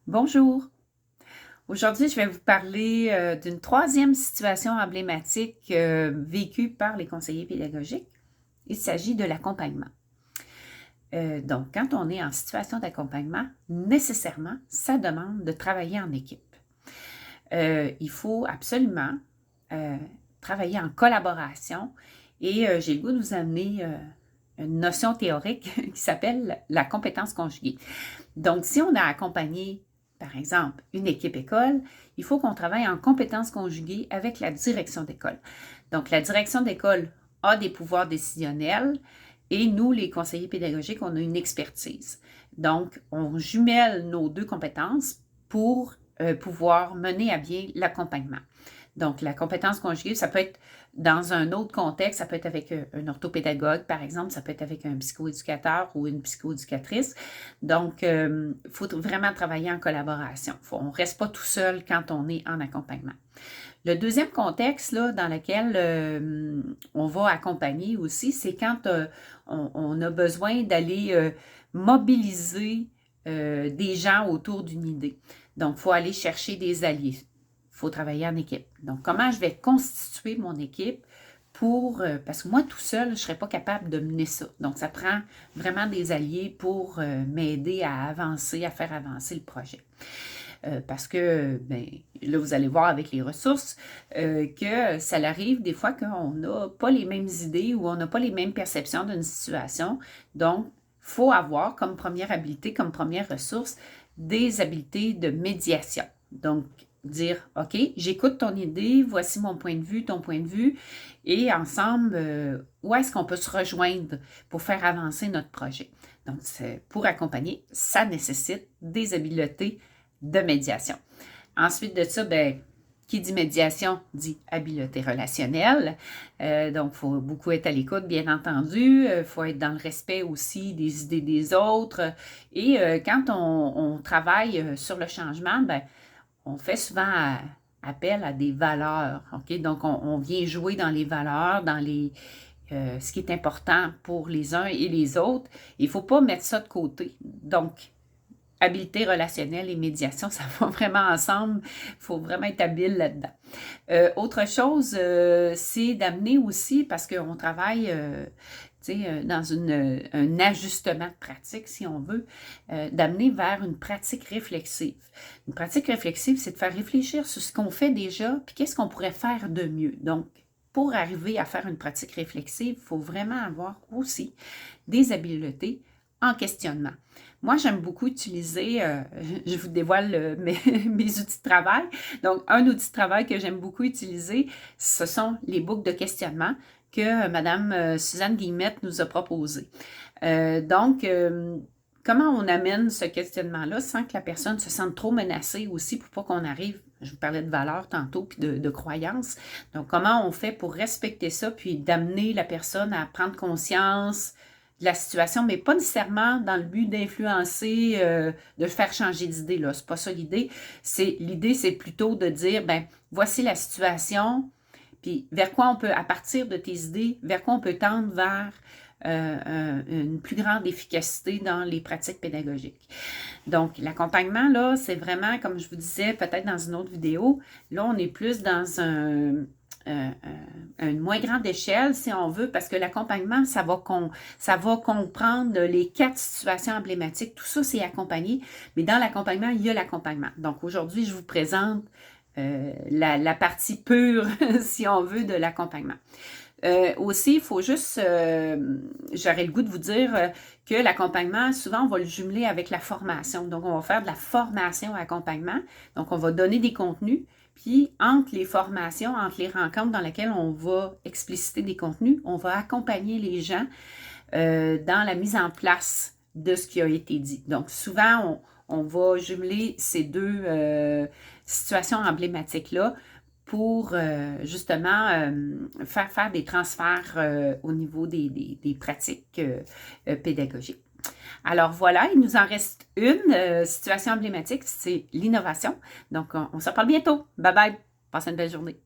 Bonjour. Aujourd'hui, je vais vous parler d'une troisième situation emblématique vécue par les conseillers pédagogiques. Il s'agit de l'accompagnement. Donc, quand on est en situation d'accompagnement, nécessairement, ça demande de travailler en équipe. Il faut absolument travailler en collaboration et j'ai le goût de vous amener une notion théorique qui s'appelle la compétence conjuguée. Donc, si on a accompagné, par exemple, une équipe école, il faut qu'on travaille en compétences conjuguées avec la direction d'école. Donc, la direction d'école a des pouvoirs décisionnels et nous, les conseillers pédagogiques, on a une expertise. Donc, on jumelle nos deux compétences pour pouvoir mener à bien l'accompagnement. Donc, la compétence conjuguée, ça peut être dans un autre contexte, ça peut être avec un orthopédagogue, par exemple, ça peut être avec un psychoéducateur ou une psychoéducatrice. Donc, il faut vraiment travailler en collaboration. On ne reste pas tout seul quand on est en accompagnement. Le deuxième contexte là, dans lequel on va accompagner aussi, c'est quand on a besoin d'aller mobiliser des gens autour d'une idée. Donc, il faut aller chercher des alliés. Il faut travailler en équipe. Donc, comment je vais constituer mon équipe parce que moi, tout seul, je ne serais pas capable de mener ça. Donc, ça prend vraiment des alliés pour m'aider à avancer, à faire avancer le projet. Parce que, là, vous allez voir avec les ressources que ça arrive des fois qu'on n'a pas les mêmes idées ou on n'a pas les mêmes perceptions d'une situation. Donc, il faut avoir comme première habilité, comme première ressource, des habiletés de médiation. Donc, dire, OK, j'écoute ton idée, voici mon point de vue, ton point de vue, et ensemble, où est-ce qu'on peut se rejoindre pour faire avancer notre projet? Donc, pour accompagner, ça nécessite des habiletés de médiation. Ensuite de ça, qui dit médiation dit habileté relationnelle. Donc, il faut beaucoup être à l'écoute, bien entendu. Il faut être dans le respect aussi des idées des autres. Et quand on travaille sur le changement, on fait souvent appel à des valeurs. OK? Donc, on vient jouer dans les valeurs, dans ce qui est important pour les uns et les autres. Il ne faut pas mettre ça de côté. Donc, habileté relationnelle et médiation, ça va vraiment ensemble. Il faut vraiment être habile là-dedans. Autre chose, c'est d'amener aussi, parce qu'on travaille dans un ajustement de pratique, si on veut, d'amener vers une pratique réflexive. Une pratique réflexive, c'est de faire réfléchir sur ce qu'on fait déjà, puis qu'est-ce qu'on pourrait faire de mieux. Donc, pour arriver à faire une pratique réflexive, il faut vraiment avoir aussi des habiletés en questionnement. Moi, j'aime beaucoup utiliser, je vous dévoile mes outils de travail. Donc, un outil de travail que j'aime beaucoup utiliser, ce sont les boucles de questionnement que Mme Suzanne Guillemette nous a proposées. Comment on amène ce questionnement-là sans que la personne se sente trop menacée aussi pour pas qu'on arrive, je vous parlais de valeurs tantôt, puis de croyances. Donc, comment on fait pour respecter ça, puis d'amener la personne à prendre conscience de la situation, mais pas nécessairement dans le but d'influencer, de faire changer d'idée. Ce n'est pas ça l'idée. L'idée, c'est plutôt de dire, voici la situation, puis vers quoi on peut, à partir de tes idées, vers quoi on peut tendre vers une plus grande efficacité dans les pratiques pédagogiques. Donc, l'accompagnement, là, c'est vraiment, comme je vous disais, peut-être dans une autre vidéo, là, on est plus dans une moins grande échelle, si on veut, parce que l'accompagnement, ça va comprendre les 4 situations emblématiques. Tout ça, c'est accompagné, mais dans l'accompagnement, il y a l'accompagnement. Donc, aujourd'hui, je vous présente la partie pure, si on veut, de l'accompagnement. Aussi, il faut juste, j'aurais le goût de vous dire que l'accompagnement, souvent, on va le jumeler avec la formation. Donc, on va faire de la formation à accompagnement. Donc, on va donner des contenus. Puis, entre les formations, entre les rencontres dans lesquelles on va expliciter des contenus, on va accompagner les gens dans la mise en place de ce qui a été dit. Donc, souvent, on va jumeler ces deux situations emblématiques-là pour justement faire des transferts au niveau des pratiques pédagogiques. Alors voilà, il nous en reste une situation emblématique, c'est l'innovation. Donc, on se reparle bientôt. Bye bye. Passez une belle journée.